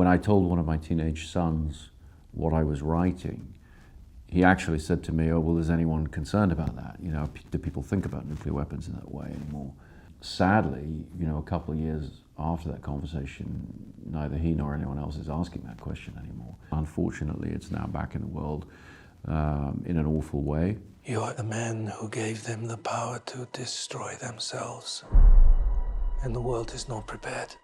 When I told one of my teenage sons what I was writing, he actually said to me, "Oh, well, is anyone concerned about that? You know, do people think about nuclear weapons in that way anymore?" Sadly, you know, a couple of years after that conversation, neither he nor anyone else is asking that question anymore. Unfortunately, it's now back in the world in an awful way. You are the man who gave them the power to destroy themselves, and the world is not prepared.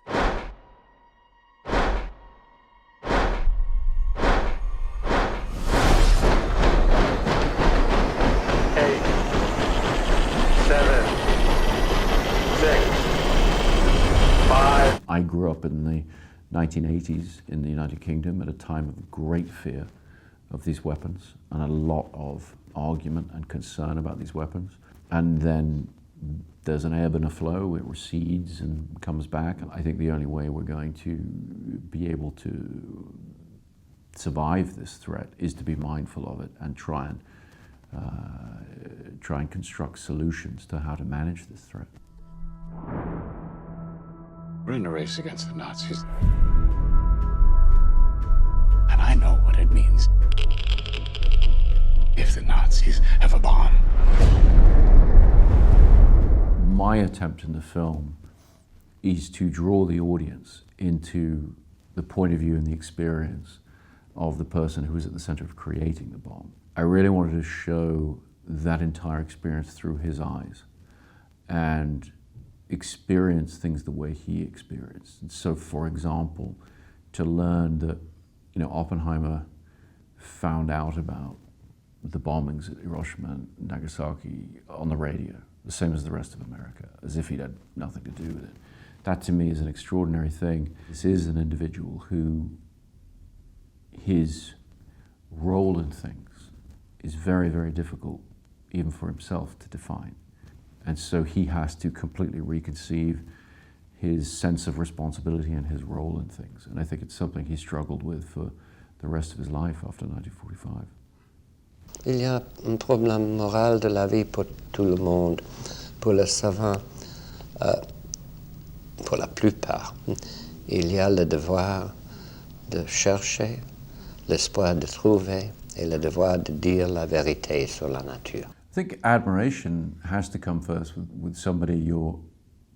8, 7, 6, 5. I grew up in the 1980s in the United Kingdom at a time of great fear of these weapons and a lot of argument and concern about these weapons. And then there's an ebb and a flow, it recedes and comes back. I think the only way we're going to be able to survive this threat is to be mindful of it and try and construct solutions to how to manage this threat. We're in a race against the Nazis. And I know what it means if the Nazis have a bomb. My attempt in the film is to draw the audience into the point of view and the experience of the person who was at the center of creating the bomb. I really wanted to show that entire experience through his eyes and experience things the way he experienced. And so, for example, to learn that, you know, Oppenheimer found out about the bombings at Hiroshima and Nagasaki on the radio, the same as the rest of America, as if he'd had nothing to do with it. That to me is an extraordinary thing. This is an individual who his role in things is very, very difficult, even for himself, to define. And so he has to completely reconceive his sense of responsibility and his role in things. And I think it's something he struggled with for the rest of his life after 1945. Il y a un problème moral de la vie pour tout le monde. Pour le savant, pour la plupart, il y a le devoir de chercher, l'espoir de trouver et le devoir de dire la vérité sur la nature. I think admiration has to come first with somebody you're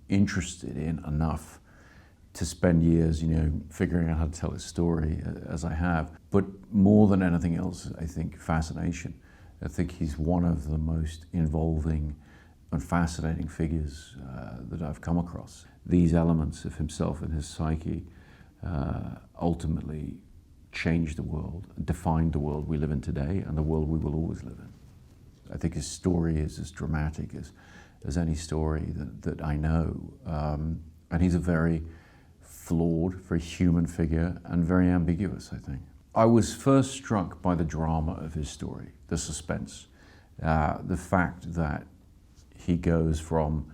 interested in enough to spend years, you know, figuring out how to tell his story, as I have. But more than anything else, I think fascination. I think he's one of the most involving and fascinating figures that I've come across. These elements of himself and his psyche ultimately changed the world, defined the world we live in today and the world we will always live in. I think his story is as dramatic as any story that I know. And he's a very flawed, very human figure and very ambiguous, I think. I was first struck by the drama of his story, the suspense, the fact that he goes from,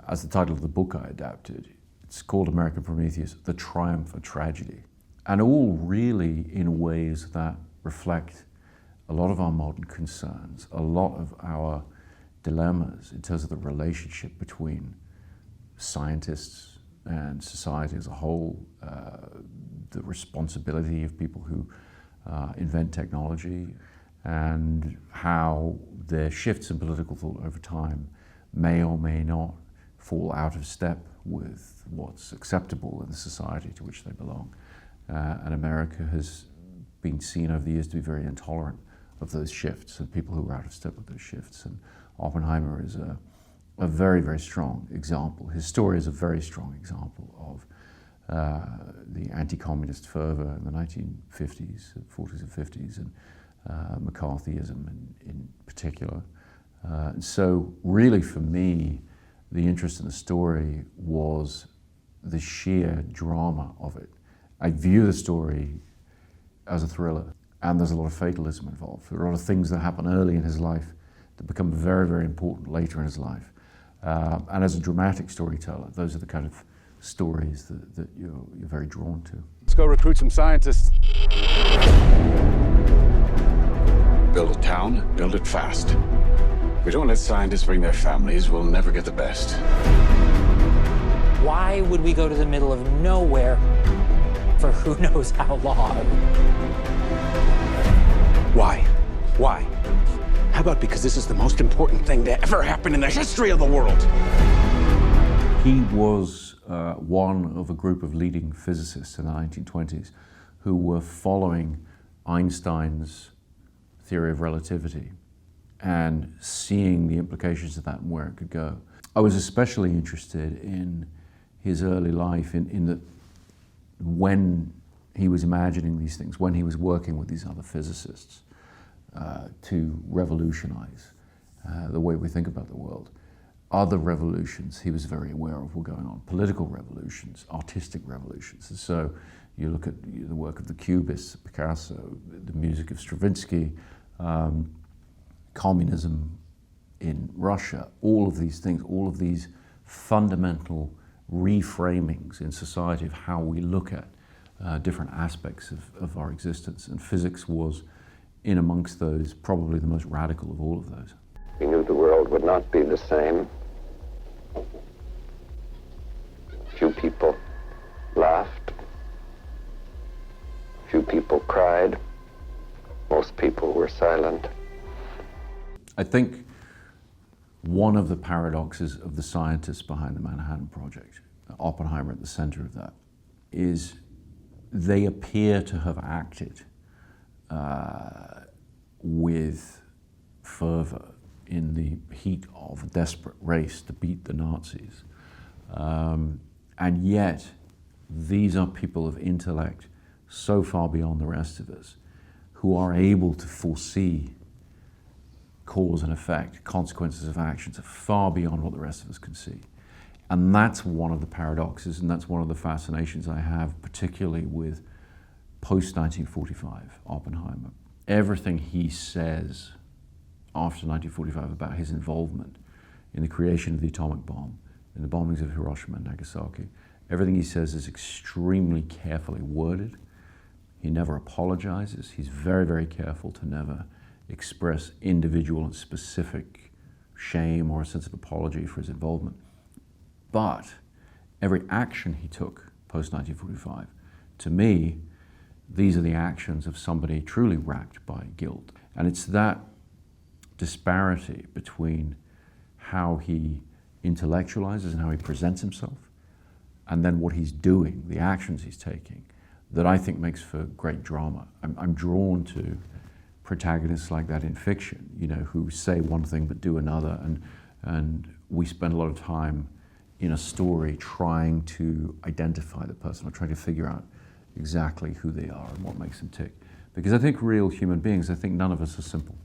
as the title of the book I adapted, it's called American Prometheus, The Triumph of Tragedy. And all really in ways that reflect a lot of our modern concerns, a lot of our dilemmas in terms of the relationship between scientists and society as a whole, the responsibility of people who invent technology, and how their shifts in political thought over time may or may not fall out of step with what's acceptable in the society to which they belong. And America has been seen over the years to be very intolerant of those shifts and people who are out of step with those shifts. And Oppenheimer is a very, very strong example. His story is a very strong example of the anti-communist fervor in the 1950s, 40s and 50s, and McCarthyism in particular. So really for me, the interest in the story was the sheer drama of it. I view the story as a thriller, and there's a lot of fatalism involved. There are a lot of things that happen early in his life that become very, very important later in his life. And as a dramatic storyteller, those are the kind of stories that you're very drawn to. Let's go recruit some scientists. Build a town, build it fast. If we don't let scientists bring their families, we'll never get the best. Why would we go to the middle of nowhere for who knows how long. Why? Why? How about because this is the most important thing to ever happen in the history of the world? He was one of a group of leading physicists in the 1920s who were following Einstein's theory of relativity and seeing the implications of that and where it could go. I was especially interested in his early life, in that when he was imagining these things, when he was working with these other physicists to revolutionize the way we think about the world. Other revolutions he was very aware of were going on, political revolutions, artistic revolutions. And so you look at the work of the Cubists, Picasso, the music of Stravinsky, communism in Russia, all of these things, all of these fundamental reframings in society of how we look at different aspects of our existence. And physics was in amongst those, probably the most radical of all of those. We knew the world would not be the same. Few people laughed. Few people cried. Most people were silent. I think one of the paradoxes of the scientists behind the Manhattan Project, Oppenheimer at the center of that, is they appear to have acted with fervor in the heat of a desperate race to beat the Nazis. And yet, these are people of intellect so far beyond the rest of us who are able to foresee cause and effect, consequences of actions are far beyond what the rest of us can see. And that's one of the paradoxes, and that's one of the fascinations I have, particularly with post-1945 Oppenheimer. Everything he says after 1945 about his involvement in the creation of the atomic bomb, in the bombings of Hiroshima and Nagasaki, everything he says is extremely carefully worded. He never apologizes. He's very, very careful to never express individual and specific shame or a sense of apology for his involvement. But every action he took post-1945, to me, these are the actions of somebody truly racked by guilt. And it's that disparity between how he intellectualizes and how he presents himself, and then what he's doing, the actions he's taking, that I think makes for great drama. I'm drawn to protagonists like that in fiction, you know, who say one thing but do another, and we spend a lot of time in a story trying to identify the person or trying to figure out exactly who they are and what makes them tick. Because I think real human beings, I think none of us are simple.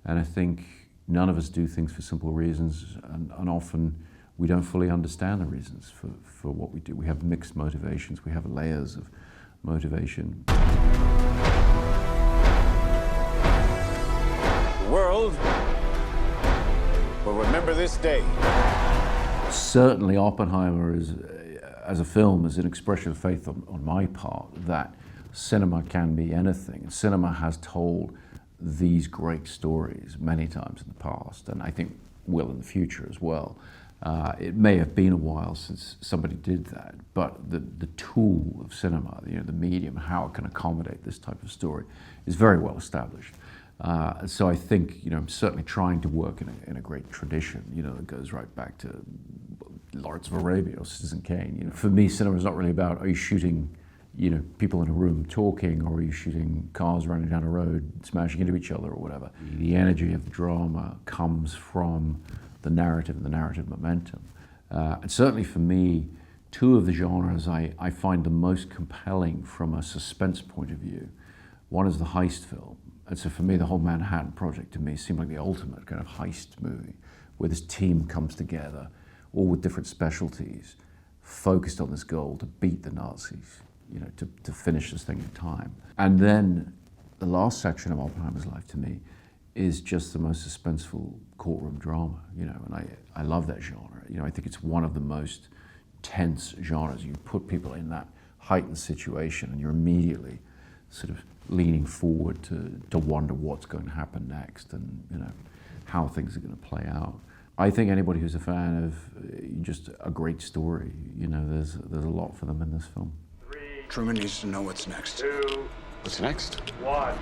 And I think none of us do things for simple reasons, and often we don't fully understand the reasons for what we do. We have mixed motivations, we have layers of motivation. The world will remember this day. Certainly Oppenheimer is, as a film, is an expression of faith on my part that cinema can be anything. And cinema has told these great stories many times in the past, and I think will in the future as well. It may have been a while since somebody did that, but the tool of cinema, you know, the medium, how it can accommodate this type of story, is very well established. So I think, you know, I'm certainly trying to work in a great tradition, you know, that goes right back to Lawrence of Arabia or Citizen Kane. You know, for me, cinema is not really about, are you shooting, you know, people in a room talking, or are you shooting cars running down a road, smashing into each other or whatever. The energy of the drama comes from the narrative and the narrative momentum. And certainly for me, two of the genres I find the most compelling from a suspense point of view. One is the heist film. And so for me, the whole Manhattan Project to me seemed like the ultimate kind of heist movie, where this team comes together, all with different specialties, focused on this goal to beat the Nazis, you know, to finish this thing in time. And then the last section of Oppenheimer's life to me is just the most suspenseful courtroom drama, you know, and I love that genre. You know, I think it's one of the most tense genres. You put people in that heightened situation and you're immediately sort of leaning forward to wonder what's going to happen next and, you know, how things are going to play out. I think anybody who's a fan of just a great story, you know, there's a lot for them in this film. 3, Truman needs to know what's next. 2, what's next? 1.